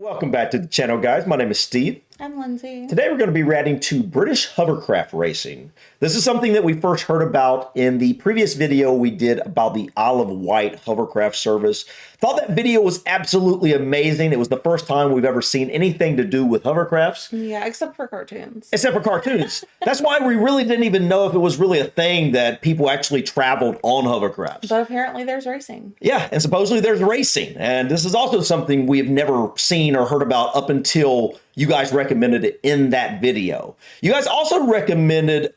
Welcome back to the channel, guys. My name is Steve. I'm Lindsay. Today we're going to be reacting to British hovercraft racing. This is something that we first heard about in the previous video we did about the Isle of Wight hovercraft service. Thought that video was absolutely amazing. It was the first time we've ever seen anything to do with hovercrafts. Yeah, except for cartoons. Except for cartoons. That's why we really didn't even know if it was really a thing that people actually traveled on hovercrafts. But apparently there's racing. Yeah, and supposedly there's racing. And this is also something we have never seen or heard about up until you guys recommended it in that video. You guys also recommended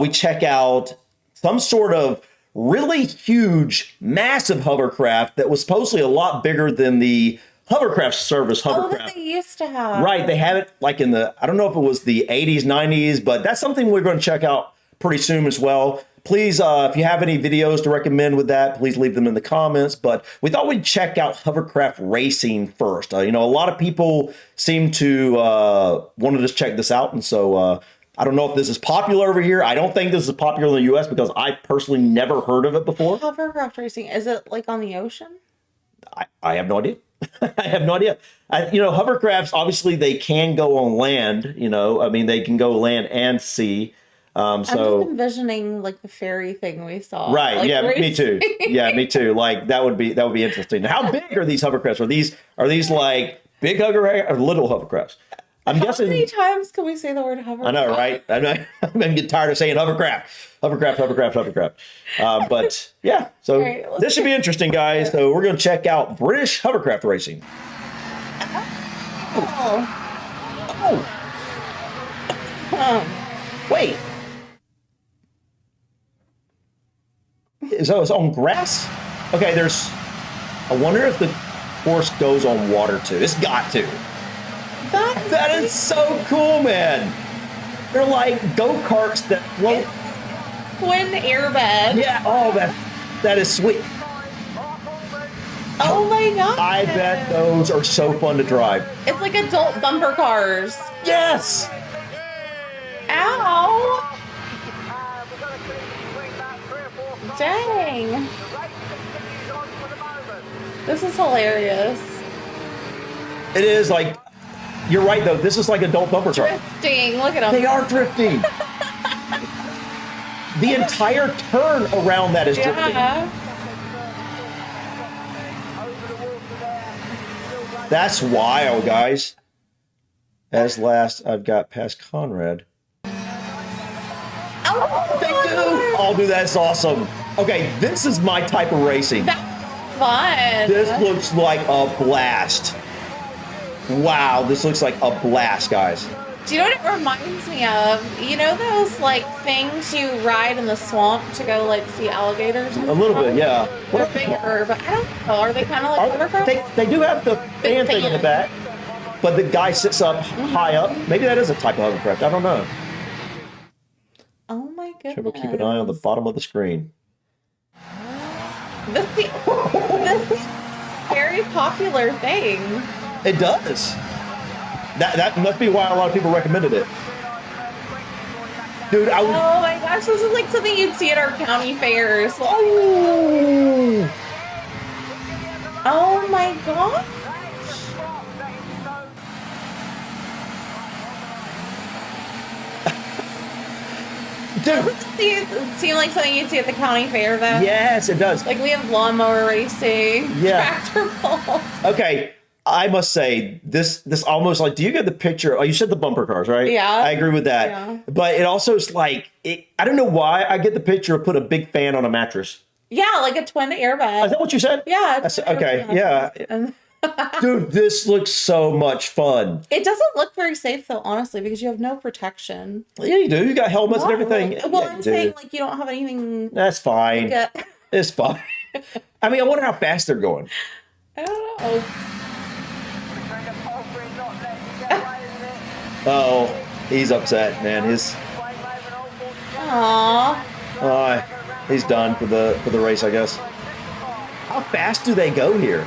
we check out some sort of really huge, massive hovercraft that was supposedly a lot bigger than the hovercraft service hovercraft. Oh, that they used to have. Right, they have it like in the, I don't know if it was the 80s, 90s, but that's something we're going to check out pretty soon as well. Please, if you have any videos to recommend with that, please leave them in the comments. But we thought we'd check out hovercraft racing first. You know, a lot of people seem to want to just check this out. And so I don't know if this is popular over here. I don't think this is popular in the US because I personally never heard of it before. Hovercraft racing, is it like on the ocean? I have no idea. I have no idea. You know, hovercrafts, obviously they can go on land, you know, I mean, they can go land and sea. I'm just envisioning like the ferry thing we saw. Right. Like, yeah. Me too. Yeah. Me too. Like that would be interesting. How big are these hovercrafts? Are these like big hovercrafts or little hovercrafts? I'm guessing. How many times can we say the word hovercraft? I know, right? I'm getting tired of saying hovercraft. But yeah, so right, this should be interesting, guys. So we're going to check out British hovercraft racing. Wait. So it's on grass? Okay, I wonder if the course goes on water too. It's got to. That is so cool, man. They're like go-karts that float. Twin airbed. Yeah, oh, that is sweet. Oh my god. I bet those are so fun to drive. It's like adult bumper cars. Yes. Ow. Dang. This is hilarious. It is like, you're right though, this is like adult bumper cars. Drifting, look at them. They are drifting. The entire turn around that is drifting. That's wild, guys. As last I've got past Conrad. Oh, they do. Oh, dude, that's awesome. Okay, this is my type of racing. That's fun. This looks like a blast. Wow, this looks like a blast, guys. Do you know what it reminds me of? You know those like things you ride in the swamp to go like see alligators? A little bit, yeah. They're bigger, but I don't know. Are they kind of like hovercraft? They do have the fan thing in the back, but the guy sits up high up. Maybe that is a type of hovercraft. I don't know. Oh my goodness. Triple, keep an eye on the bottom of the screen. This is a very popular thing. It does. That must be why a lot of people recommended it. Dude, oh my gosh, this is like something you'd see at our county fairs. Oh, oh my gosh. Dude. It seem like something you'd see at the county fair, though? Yes, it does. Like we have lawnmower racing, tractor pull. Okay, I must say, this almost like, do you get the picture? Oh, you said the bumper cars, right? Yeah. I agree with that. Yeah. But it also is like, I don't know why I get the picture of put a big fan on a mattress. Yeah, like a twin airbag. Is that what you said? Yeah. Okay, yeah. Dude, this looks so much fun. It doesn't look very safe though, honestly, because you have no protection. Yeah, you do. You got helmets and everything. Well, yeah, I'm saying like you don't have anything. That's fine. It's fine. I mean, I wonder how fast they're going. I don't know. Oh, he's upset, man. He's done for the race, I guess. How fast do they go here?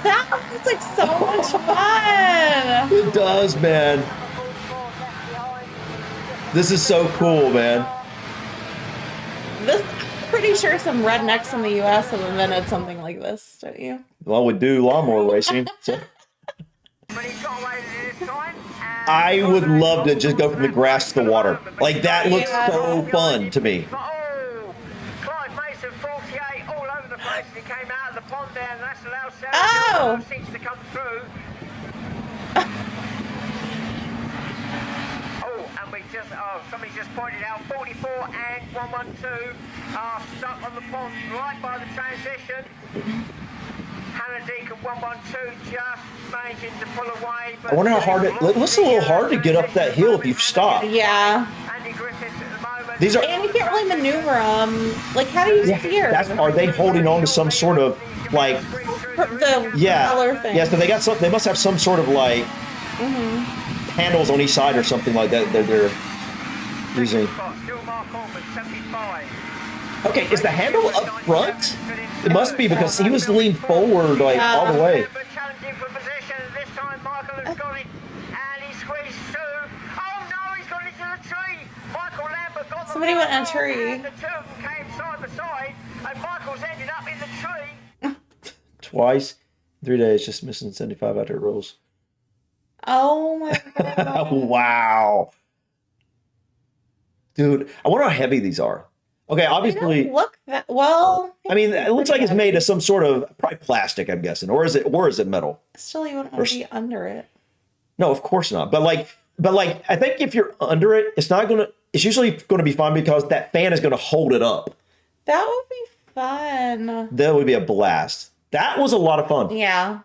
That looks like so much fun. It does, man. This is so cool, man. This pretty sure some rednecks in the U.S. have invented something like this, don't you? Well, we do lawnmower racing. So. I would love to just go from the grass to the water. Like, that looks so fun to me. Oh! Somebody just pointed out 44 and 112 are stuck on the pond right by the transition. Hannah Deacon 112 just managing to pull away. I wonder how hard it looks. A little hard to get up that hill if you stop. Yeah. Andy Griffiths at the moment. These are. And you can't really maneuver them. Like, how do you steer? Are they holding on to some sort of like? The color thing. Yeah. So they got some. They must have some sort of like handles on each side or something like that. They're using. Okay, is the handle up front? It must be because he was leaned forward like all the way. Somebody went in a tree. Twice, 3 days, just missing 75 out of rolls. Oh my god! Wow, dude, I wonder how heavy these are. Okay, obviously, look that well. I mean, it looks like it's made of some sort of probably plastic, I'm guessing, or is it metal? Still, you wouldn't want to be under it. No, of course not. But like, I think if you're under it, it's not gonna. It's usually going to be fine because that fan is going to hold it up. That would be fun. That would be a blast. That was a lot of fun. Yeah.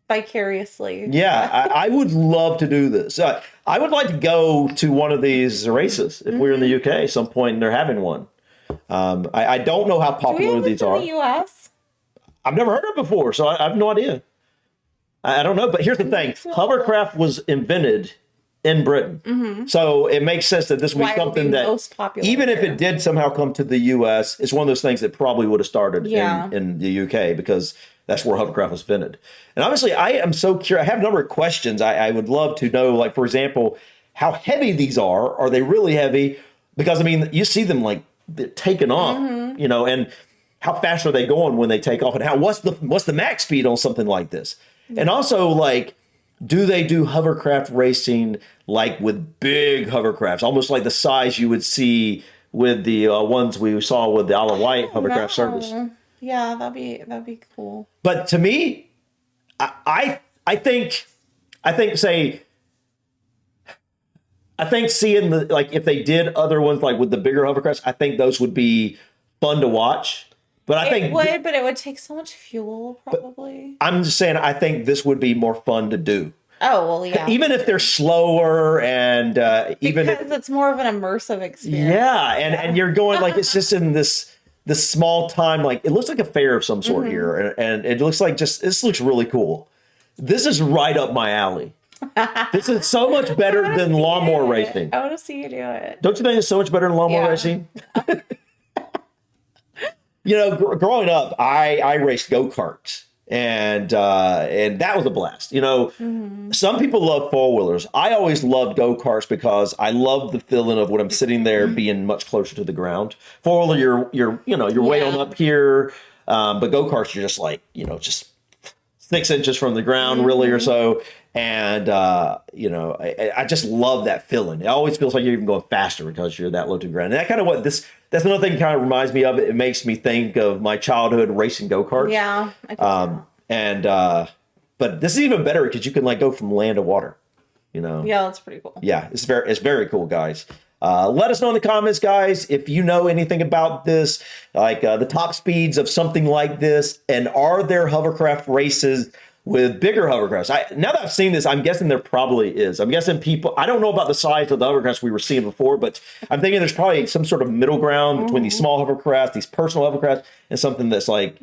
Vicariously. Yeah, I would love to do this. I would like to go to one of these races if we're in the UK at some point and they're having one. I don't know how popular these are. In the US? I've never heard of it before, so I have no idea. I don't know, but here's the thing. Hovercraft was invented in Britain. So it makes sense that this would be something that, most popular even if it did somehow come to the US, it's one of those things that probably would have started in the UK because that's where hovercraft was invented. And obviously, I am so curious. I have a number of questions I would love to know, like, for example, how heavy these are. Are they really heavy? Because, I mean, you see them, like, taking off, you know, and how fast are they going when they take off? And what's the max speed on something like this? And also, like, do they do hovercraft racing like with big hovercrafts, almost like the size you would see with the ones we saw with the Isle of Wight hovercraft service? Yeah, that'd be cool. But to me, I think seeing the, like, if they did other ones like with the bigger hovercrafts, I think those would be fun to watch. But it would take so much fuel, probably. I'm just saying, I think this would be more fun to do. Oh, well, yeah. Even if they're slower and even because it's more of an immersive experience. Yeah, and you're going, like, it's just in this small time, like, it looks like a fair of some sort here, and it looks like this looks really cool. This is right up my alley. This is so much better than lawnmower racing. I want to see you do it. Don't you think it's so much better than lawnmower racing? You know, growing up, I raced go-karts, and that was a blast. You know, some people love four-wheelers. I always loved go-karts because I love the feeling of when I'm sitting there being much closer to the ground. Four-wheeler, you're way on up here, but go-karts, you're just like, just 6 inches from the ground, really, or so. And, I just love that feeling. It always feels like you're even going faster because you're that low to the ground. And that kind of that's another thing that kind of reminds me of it. It makes me think of my childhood racing go-karts. Yeah. But this is even better because you can, like, go from land to water, Yeah, that's pretty cool. Yeah, it's very cool, guys. Let us know in the comments, guys, if you know anything about this, like the top speeds of something like this, and are there hovercraft races with bigger hovercrafts? Now that I've seen this, I'm guessing there probably is. I'm guessing I don't know about the size of the hovercrafts we were seeing before, but I'm thinking there's probably some sort of middle ground between these small hovercrafts, these personal hovercrafts, and something that's like,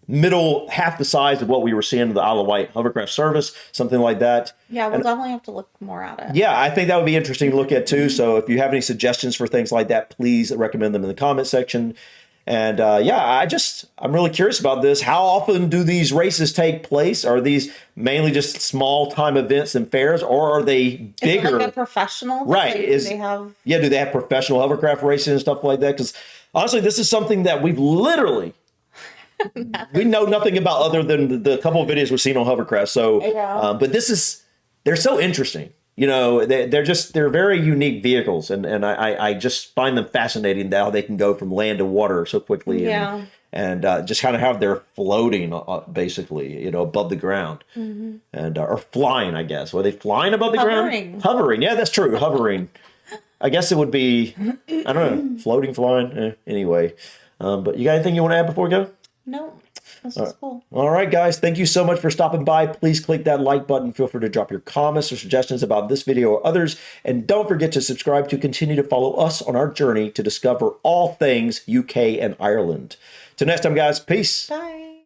middle, half the size of what we were seeing in the Isle of Wight hovercraft service, something like that. Yeah, we'll definitely have to look more at it. Yeah, I think that would be interesting to look at too. So if you have any suggestions for things like that, please recommend them in the comment section. And yeah, I'm really curious about this. How often do these races take place? Are these mainly just small time events and fairs, or are they bigger? Is it like a professional? Right. Do they have? Yeah, do they have professional hovercraft racing and stuff like that? Because honestly, this is something that we've literally we know nothing about other than the couple of videos we've seen on hovercraft. So, Yeah. but they're so interesting. You know, they're very unique vehicles, and I just find them fascinating how they can go from land to water so quickly. Yeah. And just kind of how they're floating, basically, you know, above the ground, and or flying, I guess. Were they flying above the ground? Hovering. Yeah, that's true. Hovering. I guess it would be, I don't know, floating, flying. Anyway, but you got anything you want to add before we go? No. This is cool. All right, guys. Thank you so much for stopping by. Please click that like button. Feel free to drop your comments or suggestions about this video or others. And don't forget to subscribe to continue to follow us on our journey to discover all things UK and Ireland. Till next time, guys. Peace. Bye.